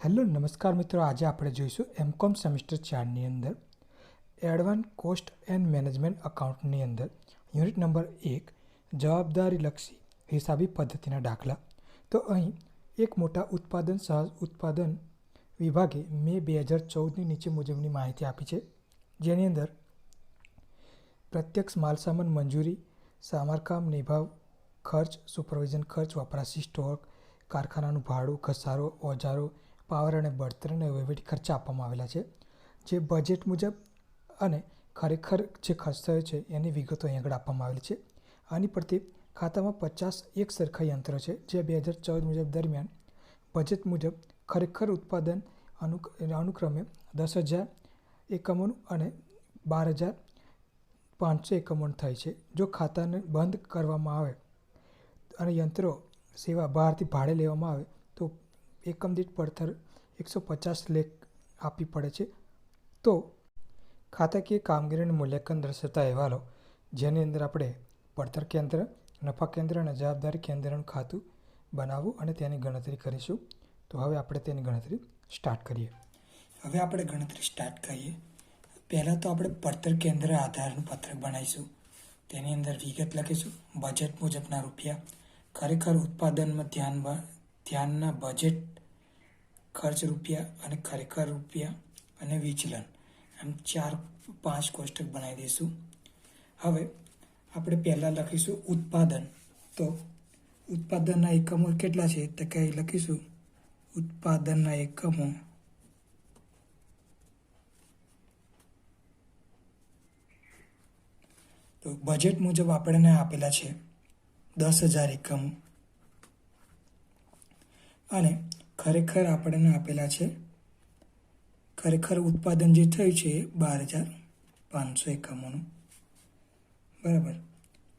Hello નમસ્કાર મિત્રો, આજે આપણે જોઈશું એમકોમ સેમિસ્ટર 4ની અંદર એડવાન્સ કોસ્ટ એન્ડ મેનેજમેન્ટ અકાઉન્ટની અંદર યુનિટ નંબર 1 જવાબદારીલક્ષી હિસાબી પદ્ધતિના દાખલા. તો અહીં એક મોટા ઉત્પાદન સહજ ઉત્પાદન વિભાગે મે 2014ની નીચે મુજબની માહિતી આપી છે, જેની અંદર પ્રત્યક્ષ માલસામાન મંજૂરી, સમારકામ, નિભાવ ખર્ચ, સુપરવિઝન ખર્ચ, વપરાશી સ્ટોક, કારખાનાનું ભાડું, ઘસારો, ઓજારો, પાવર અને બળતણ અને વહીવટી ખર્ચા આપવામાં આવેલા છે, જે બજેટ મુજબ અને ખરેખર જે ખર્ચ થયો છે એની વિગતો અહીં આગળ આપવામાં આવેલી છે. આની પરથી ખાતામાં 50 એક સરખા યંત્રો છે, જે 2014 મુજબ દરમિયાન બજેટ મુજબ ખરેખર ઉત્પાદન અનુક્રમે 10,000 એકમોનું અને 12,500 એકમોનું થાય છે. જો ખાતાને બંધ કરવામાં આવે અને યંત્રો સેવા બહારથી ભાડે લેવામાં આવે તો એકમ દીઠ પડતર 150 લેખ આપવી પડે છે. તો ખાતાકીય કામગીરીનું મૂલ્યાંકન દર્શાવતા અહેવાલો, જેની અંદર આપણે પડતર કેન્દ્ર, નફા કેન્દ્ર અને જવાબદારી કેન્દ્રનું ખાતું બનાવવું અને તેની ગણતરી કરીશું. તો હવે આપણે તેની ગણતરી સ્ટાર્ટ કરીએ. હવે આપણે ગણતરી સ્ટાર્ટ કરીએ. પહેલાં તો આપણે પડતર કેન્દ્ર આધારનું પત્રક બનાવીશું. તેની અંદર વિગત લખીશું. બજેટ મુજબના રૂપિયા, ખરેખર ઉત્પાદનમાં ધ્યાનના બજેટ ખર્ચ રૂપિયા અને ખરેખર રૂપિયા અને વિચલન, એમ 4-5 કોષ્ટક બનાવી દઈશું. હવે આપણે પહેલાં લખીશું ઉત્પાદન. તો ઉત્પાદનના એકમો કેટલા છે તો કે લખીશું ઉત્પાદનના એકમો તો બજેટ મુજબ આપણને આપેલા છે 10,000 એકમો અને ખરેખર આપણને આપેલા છે, ખરેખર ઉત્પાદન જે થયું છે 12,500 એકમોનું. બરાબર.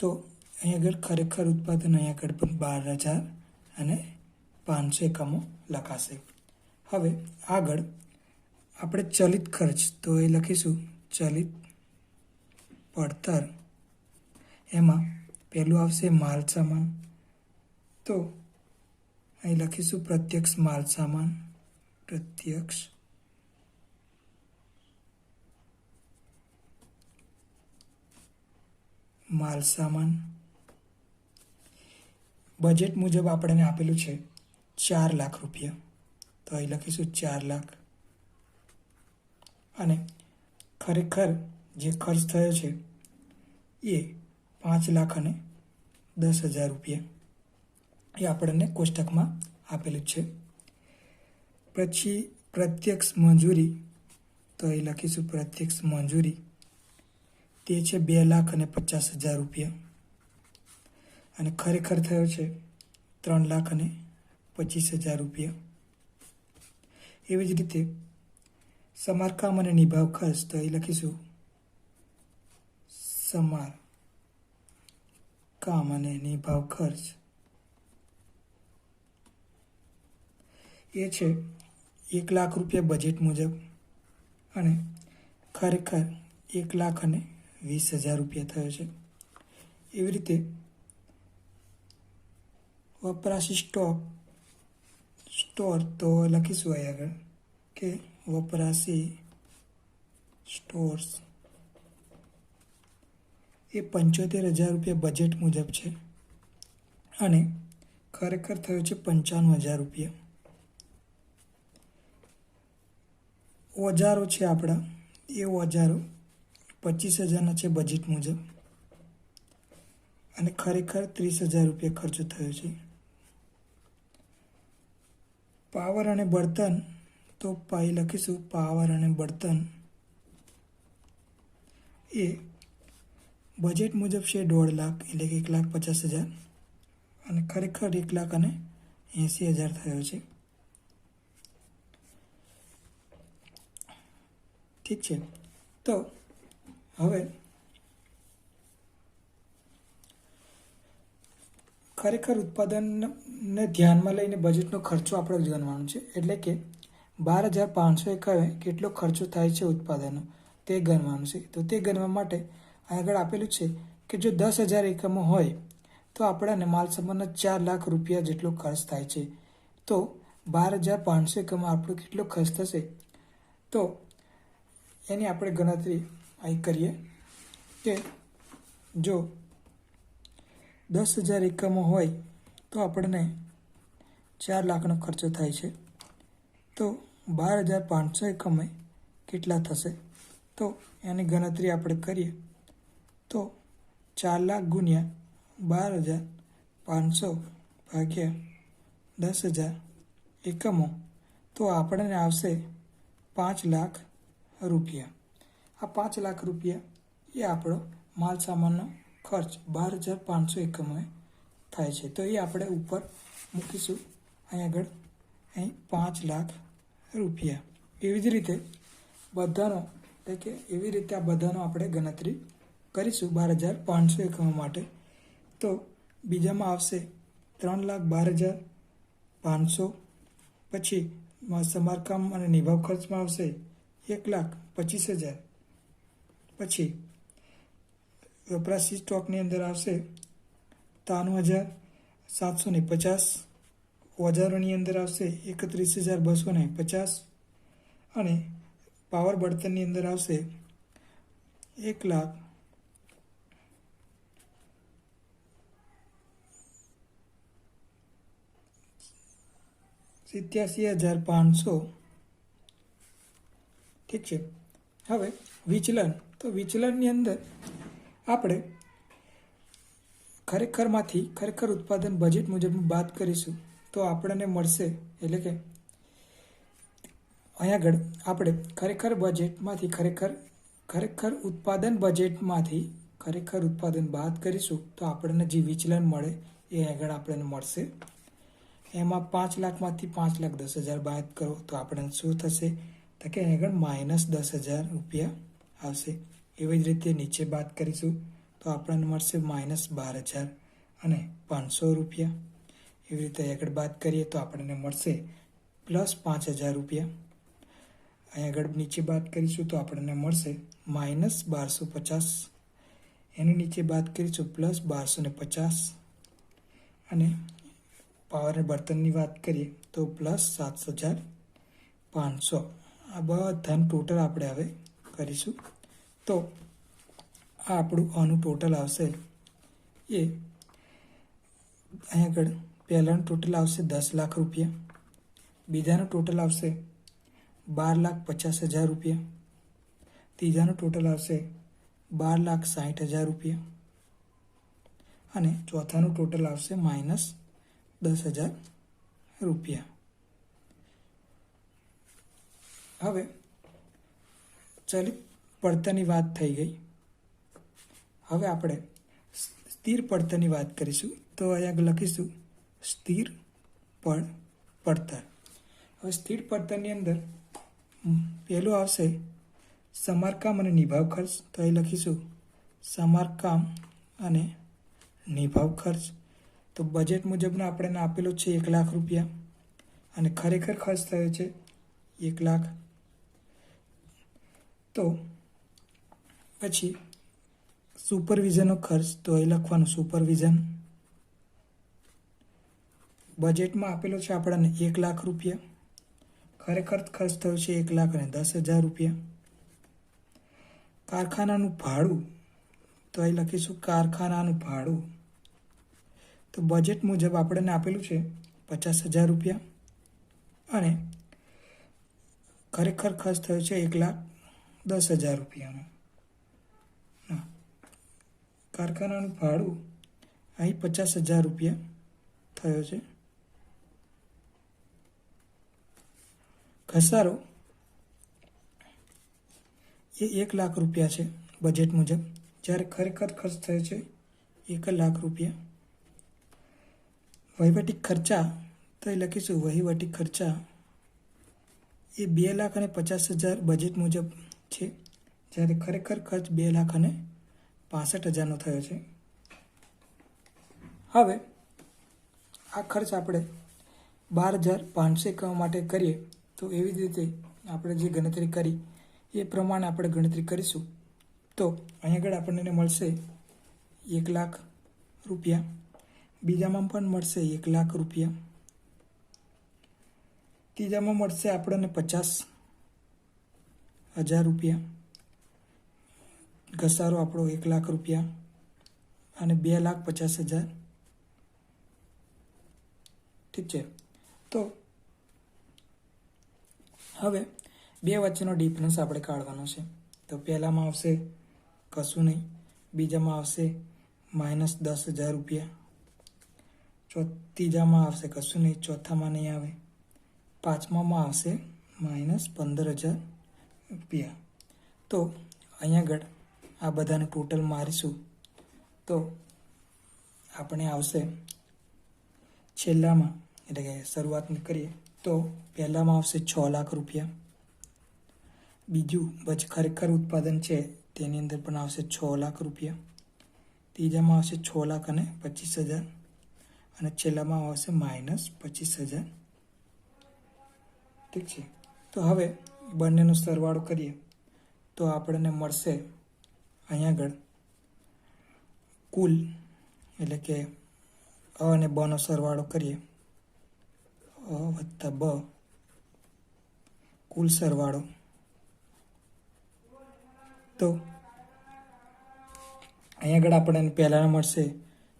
તો અહીં આગળ ખરેખર ઉત્પાદન અહીં આગળ પણ 12,500 એકમો લખાશે. હવે આગળ આપણે ચલિત ખર્ચ, તો એ લખીશું ચલિત પડતર. એમાં પહેલું આવશે માલ સામાન. તો અહીં લખીશું પ્રત્યક્ષ માલ સામાન. પ્રત્યક્ષ માલ સામાન બજેટ મુજબ આપણને આપેલું છે 4 લાખ રૂપિયા. તો અહીં લખીશું 4 લાખ. અને ખરેખર જે ખર્ચ થયો છે એ 5,10,000 રૂપિયા એ આપણને કોષ્ટકમાં આપેલું છે. પછી પ્રત્યક્ષ મંજૂરી, તો અહીં લખીશું પ્રત્યક્ષ મંજૂરી, તે છે 2,50,000 રૂપિયા અને ખરેખર થયો છે 3,25,000 રૂપિયા. એવી જ રીતે સમારકામ અને નિભાવ ખર્ચ, તો અહીં લખીશું સમારકામ અને નિભાવ ખર્ચ, એ છે 1,00,000 રૂપિયા બજેટ મુજબ અને ખરેખર 1,20,000 રૂપિયા થયો છે. એવી રીતે વપરાશી સ્ટોર, તો લખીશું અહીં આગળ કે વપરાશી સ્ટોર્સ એ 75,000 રૂપિયા બજેટ મુજબ છે અને ખરેખર થયો છે 55,000 રૂપિયા. ઓજારો છે આપણા, એ ઓજારો 25,000ના છે બજેટ મુજબ અને ખરેખર 30,000 રૂપિયા ખર્ચો થયો છે. પાવર અને બળતણ, તો અહીં લખીશું પાવર અને બળતણ એ બજેટ મુજબ છે 1.5 લાખ, એટલે કે 1,50,000 અને ખરેખર 1,80,000 થયો છે. ઠીક છે. તો હવે ખરેખર ઉત્પાદનને ધ્યાનમાં લઈને બજેટનો ખર્ચો આપણે ગણવાનો છે, એટલે કે 12,500 એકમે કેટલો ખર્ચો થાય છે ઉત્પાદનનો તે ગણવાનું છે. તો તે ગણવા માટે આગળ આપેલું છે કે જો 10,000 એકમો હોય તો આપણને માલ સામાનના 4 લાખ રૂપિયા જેટલો ખર્ચ થાય છે. તો 12,500 એકમમાં આપણો કેટલો ખર્ચ થશે, તો એની આપણે ગણતરી અહીં કરીએ કે જો 10,000 એકમો હોય તો આપણને 4 લાખનો ખર્ચો થાય છે, તો 12,500 એકમે કેટલા થશે, તો એની ગણતરી આપણે કરીએ તો 4 લાખ ગુણ્યા 12,500 ભાગ્યા 10,000 એકમો, તો આપણને આવશે 5 લાખ રૂપિયા. આ 5 લાખ રૂપિયા એ આપણો માલ સામાનનો ખર્ચ 12,500 એકમોએ થાય છે. તો એ આપણે ઉપર મૂકીશું અહીં આગળ, અહીં 5 લાખ રૂપિયા. એવી જ રીતે બધાનો એટલે કે એવી રીતે આ બધાનો આપણે ગણતરી કરીશું 12,500 એકમો માટે. તો બીજામાં આવશે 3,12,500, પછી સમારકામ અને નિભાવ ખર્ચમાં આવશે 1,25,000, પછી વપરાશી સ્ટોકની અંદર આવશે 93,750, ઓજારોની અંદર આવશે 31,250 અને પાવર બળતણની અંદર આવશે 1,87,500. ઠીક છે. હવે વિચલન, તો વિચલનની અંદર આપણે ખરેખર ઉત્પાદન બજેટ મુજબ બાદ કરીશું તો આપણને મળશે, એટલે કે અહીંયા આગળ આપણે ખરેખર ઉત્પાદન બજેટમાંથી ખરેખર ઉત્પાદન બાદ કરીશું તો આપણને જે વિચલન મળે એ આગળ આપણને મળશે. એમાં 5 લાખમાંથી 5,10,000 બાદ કરો તો આપણને શું થશે, તો કે આગળ -10,000 રૂપિયા આવશે. એવી જ રીતે નીચે બાદ કરીશું તો આપણને મળશે -12,500 રૂપિયા. એવી રીતે આગળ બાદ કરીએ તો આપણને મળશે +5,000 રૂપિયા. અહીં આગળ નીચે બાદ કરીશું તો આપણને મળશે -1,250. એની નીચે બાદ કરીશું +1,250 અને પાવર અને બળતણની વાત કરીએ તો +7,500. આ બધાનું ટોટલ આપણે હવે કરીશું. તો આ આપણું આનું ટોટલ આવશે એ અહીં આગળ પહેલાનું ટોટલ આવશે 10 લાખ રૂપિયા, બીજાનું ટોટલ આવશે 12,50,000 રૂપિયા, ત્રીજાનું ટોટલ આવશે 12,60,000 રૂપિયા અને ચોથાનું ટોટલ આવશે -10,000 રૂપિયા. હવે ચલિત પડતરની વાત થઈ ગઈ. હવે આપણે સ્થિર પડતરની વાત કરીશું. તો અહીંયા લખીશું સ્થિર પડતર. હવે સ્થિર પડતરની અંદર પહેલું આવશે સમારકામ અને નિભાવ ખર્ચ. તો અહીં લખીશું સમારકામ અને નિભાવ ખર્ચ. તો બજેટ મુજબનો આપણને આપેલો છે 1 લાખ રૂપિયા અને ખરેખર ખર્ચ થયો છે 1 લાખ. તો પછી સુપરવિઝનનો ખર્ચ, તો અહીં લખવાનું સુપરવિઝન. બજેટમાં આપેલો છે આપણને 1 લાખ રૂપિયા, ખરેખર ખર્ચ થયો છે 1,10,000 રૂપિયા. કારખાનાનું ભાડું, તો અહીં લખીશું કારખાનાનું ભાડું. તો બજેટ મુજબ આપણને આપેલું છે 50,000 રૂપિયા અને ખરેખર ખર્ચ થયો છે 1,10,000 રૂપિયાનો. કારખાનાનું ભાડું અહીં 50,000 રૂપિયા થયો છે. ઘસારો એ 1 લાખ રૂપિયા છે બજેટ મુજબ, જ્યારે ખરેખર ખર્ચ થયો છે 1 લાખ રૂપિયા. વહીવટી ખર્ચા, તો એ લખીશું વહીવટી ખર્ચા એ 2,50,000 બજેટ મુજબ છે, જ્યારે ખરેખર ખર્ચ 2,65,000નો થયો છે. હવે આ ખર્ચ આપણે 12,500 એકમો માટે કરીએ તો એવી જ રીતે આપણે જે ગણતરી કરી એ પ્રમાણે આપણે ગણતરી કરીશું. તો અહીં આગળ આપણને મળશે 1 લાખ રૂપિયા, બીજામાં પણ મળશે 1 લાખ રૂપિયા ત્રીજામાં મળશે આપણને 50,000 રૂપિયા, ઘસારો આપણો 1,00,000 રૂપિયા અને 2,50,000. ઠીક છે. તો હવે બે વચ્ચેનો ડિફરન્સ આપણે કાઢવાનો છે. તો પહેલામાં આવશે કશું નહીં, બીજામાં આવશે -10,000 રૂપિયા, ત્રીજામાં આવશે કશું નહીં, ચોથામાં નહીં આવે, પાંચમામાં આવશે -15,000 રૂપિયા. તો અહીંયા આગળ આ બધાને ટોટલ મારીશું તો આપણે આવશે છેલ્લામાં, એટલે કે શરૂઆત કરીએ તો પહેલામાં આવશે 6,00,000 રૂપિયા, બીજું ખરેખર ઉત્પાદન છે તેની અંદર પણ આવશે 6,00,000 રૂપિયા, ત્રીજામાં આવશે 6,25,000 અને છેલ્લામાં આવશે -25,000. ઠીક છે. તો હવે બંનેનો સરવાળો કરીએ તો આપણને મળશે અહીંયા આગળ કુલ, એટલે કે અ અને બ નો સરવાળો કરીએ, અ વત્તા બ કુલ સરવાળો. તો અહીંયા આગળ આપણને પહેલાં મળશે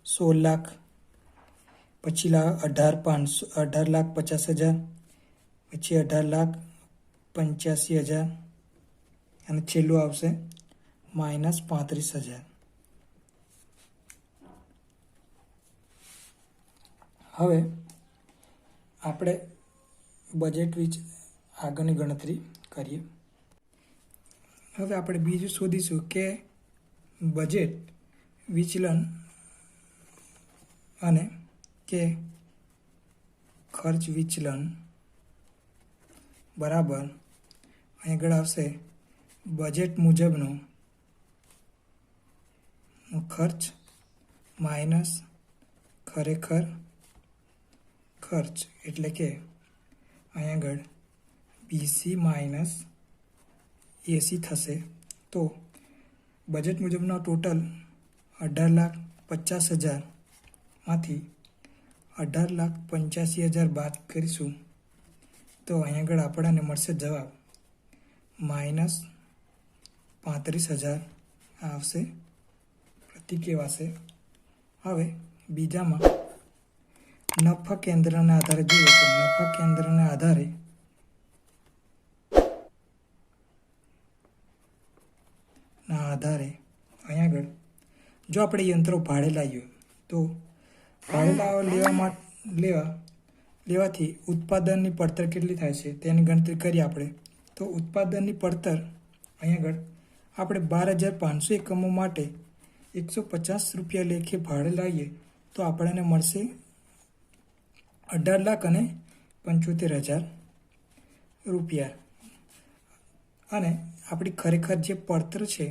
16,00,000, પછી 18,50,000, પછી 18,85,000 અને છેલ્લું આવશે -35,000. હવે આપણે બજેટ વીચ આગળની ગણતરી કરીએ. હવે આપણે બીજું શોધીશું કે બજેટ વિચલન અને કે ખર્ચ વિચલન બરાબર અહીં આગળ આવશે બજેટ મુજબનો ખર્ચ માઇનસ ખરેખર ખર્ચ, એટલે કે અહીં આગળ BC માઇનસ AC થશે. તો બજેટ મુજબનો ટોટલ 18,50,000 માંથી 18,85,000 બાદ કરીશું તો અહીં આગળ આપણને મળશે જવાબ -35,000 આવશે, પ્રતિ કહેવાશે. હવે બીજામાં નફા કેન્દ્રના આધારે જોઈએ તો નફા કેન્દ્રના આધારે અહીંયા આગળ જો આપણે યંત્રો ભાડે લાવીએ તો ભાડે લેવાથી ઉત્પાદનની પડતર કેટલી થાય છે તેની ગણતરી કરીએ આપણે. તો ઉત્પાદનની પડતર અહીંયા આગળ આપણે 12,500 એકમો માટે 150 રૂપિયા લેખે ભાડે લાવીએ તો આપણને મળશે 18,75,000 રૂપિયા. અને આપણી ખરેખર જે પડતર છે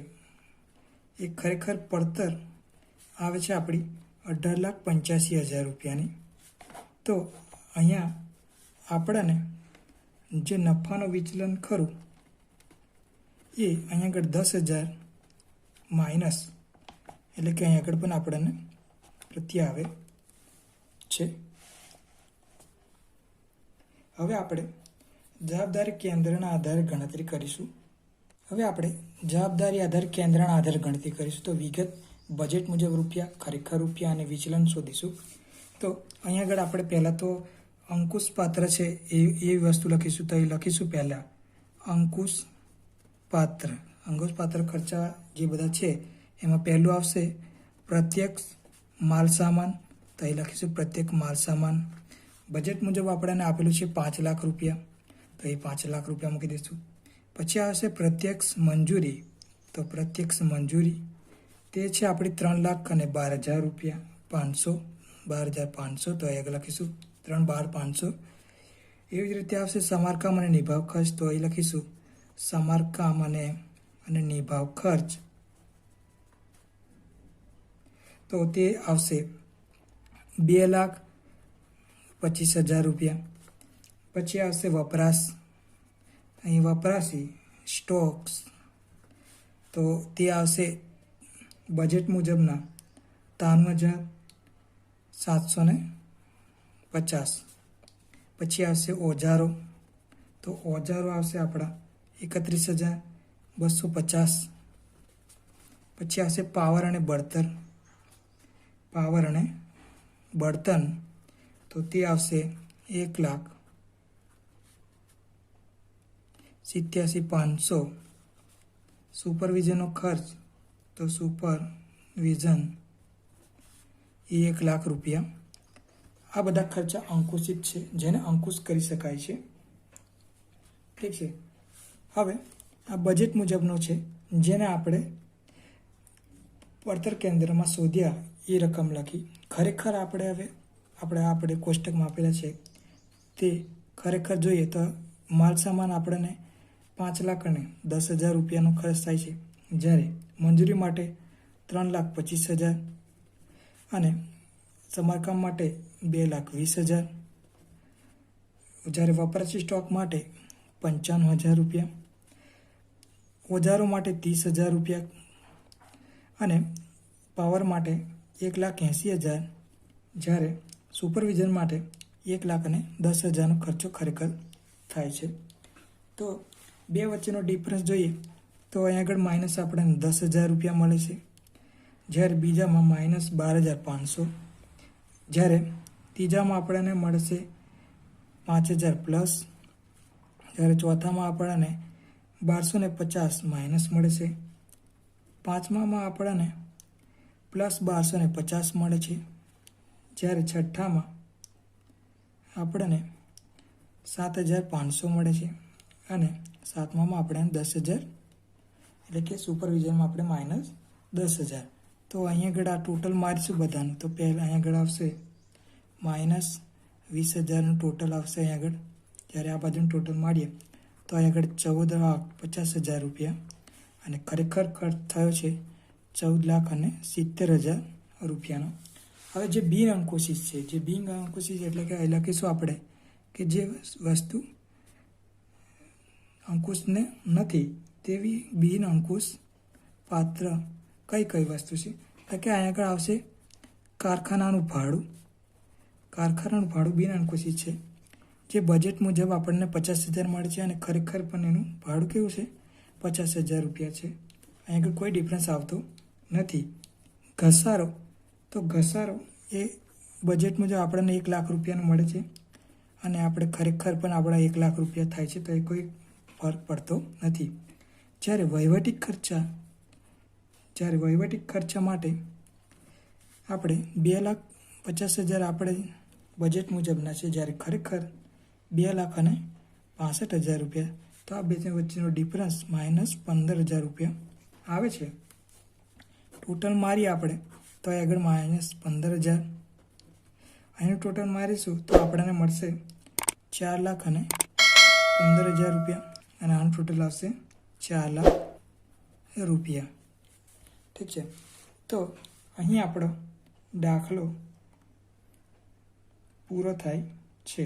એ ખરેખર પડતર આવે છે આપણી 18,85,000 રૂપિયાની. તો અહીંયા આપણને જે નફાનું વિચલન ખરું એ અહીંયા આગળ 10,000 માઇનસ, એટલે કે અહીંયા આગળ પણ આપણને પ્રત્યે આવે છે. હવે આપણે જવાબદારી કેન્દ્રના આધારે ગણતરી કરીશું. હવે આપણે જવાબદારી આધાર કેન્દ્રના આધારે ગણતરી કરીશું. તો વિગત બજેટ મુજબ રૂપિયા, ખરેખર રૂપિયા અને વિચલન શોધીશું. તો અહીંયા આગળ આપણે પહેલાં તો અંકુશ પાત્ર છે એ વસ્તુ લખીશું. તો એ લખીશું પહેલાં અંકુશ પાત્ર ખર્ચા જે બધા છે એમાં પહેલું આવશે પ્રત્યક્ષ માલ સામાન. તો એ લખીશું પ્રત્યક્ષ માલ સામાન. બજેટ મુજબ આપણને આપેલું છે 5,00,000 રૂપિયા, તો એ 5,00,000 રૂપિયા મૂકી દઈશું. પછી આવશે પ્રત્યક્ષ મંજૂરી. તો પ્રત્યક્ષ મંજૂરી તે છે આપણી 3,12,000 રૂપિયા, 12,500. તો એ લખીશું 3,12,500. એવી જ રીતે આવશે સમારકામ અને નિભાવ ખર્ચ. તો એ લખીશું સમારકામ અને નિભાવ ખર્ચ. તો તે આવશે 2,25,000 રૂપિયા. પછી આવશે વપરાશ. અહીં વપરાશી સ્ટોક્સ, તો તે આવશે બજેટ મુજબના 93,750. પછી આવશે ઓજારો. તો ઓજારો આવશે આપણા 31,250. પછી આવશે પાવર અને બળતણ તો તે આવશે 1,87,500. સુપરવિઝનનો ખર્ચ તો સુપરવિઝન એ 1,00,000 રૂપિયા. આ બધા ખર્ચા અંકુશિત છે, જેને અંકુશ કરી શકાય છે. ઠીક છે. હવે આ બજેટ મુજબનો છે, જેને આપણે પડતર કેન્દ્રમાં શોધ્યા એ રકમ લખી. ખરેખર આપણે કોષ્ટકમાં આપેલા છે તે ખરેખર જોઈએ તો માલ સામાન આપણને 5,10,000 રૂપિયાનો ખર્ચ થાય છે, જ્યારે મંજૂરી માટે 3,25,000 અને સમારકામ માટે 2,20,000, જ્યારે વપરાશી સ્ટોક માટે 55,000 રૂપિયા, ઓજારો માટે 30,000 રૂપિયા અને પાવર માટે 1,80,000, જ્યારે સુપરવિઝન માટે 1,10,000નો ખર્ચો ખરેખર થાય છે. તો બે વચ્ચેનો ડિફરન્સ જોઈએ તો અહીં આગળ માઇનસ આપણને 10,000 રૂપિયા મળે છે, જ્યારે બીજામાં -12,500, જ્યારે ત્રીજામાં આપણને મળશે 5,000 પ્લસ, જ્યારે ચોથામાં આપણને 1,250 માઇનસ મળે છે, પાંચમામાં આપણને +1,250 મળે છે, જ્યારે છઠ્ઠામાં આપણને 7,500 મળે છે અને સાતમામાં આપણે 10,000, એટલે કે સુપરવિઝનમાં આપણે -10,000. તો અહીં આગળ આ ટોટલ મારીશું બધાનું, તો પહેલાં અહીં આગળ આવશે -20,000નું ટોટલ આવશે અહીં આગળ. જ્યારે આ બાજુનું ટોટલ મારીએ તો અહીં આગળ 14,50,000 રૂપિયા અને ખરેખર ખર્ચ થયો છે 14,70,000 રૂપિયાનો. હવે જે બિન અંકુશિત છે, એટલે કે અહીં લખીશું આપણે કે જે વસ્તુ અંકુશને નથી તેવી બિન અંકુશ પાત્ર કઈ વસ્તુ છે, એટલે કે અહીં આગળ આવશે કારખાનાનું ભાડું બિન અંકુશિત છે, જે બજેટ મુજબ આપણને 50,000 મળે છે અને ખરેખર પણ એનું ભાડું કેવું છે 50,000 રૂપિયા છે. અહીં આગળ કોઈ ડિફરન્સ આવતો નથી. ઘસારો એ બજેટ મુજબ આપણને 1,00,000 રૂપિયાનું મળે છે અને આપણે ખરેખર પણ આપણા 1,00,000 રૂપિયા થાય છે, તો એ કોઈ ફરક પડતો નથી. જ્યારે વહીવટી ખર્ચા માટે આપણે 2,50,000 આપણે બજેટ મુજબના છે, જ્યારે ખરેખર 2,65,000 રૂપિયા. તો આ બે વચ્ચેનો ડિફરન્સ -15,000 રૂપિયા આવે છે. ટોટલ મારીએ આપણે તો આગળ -15,000. અહીંનું ટોટલ મારીશું તો આપણને મળશે 4,15,000 રૂપિયા અને આનું ટોટલ આવશે 4,00,000 રૂપિયા. ઠીક છે. તો અહીં આપણો દાખલો પૂરો થાય છે.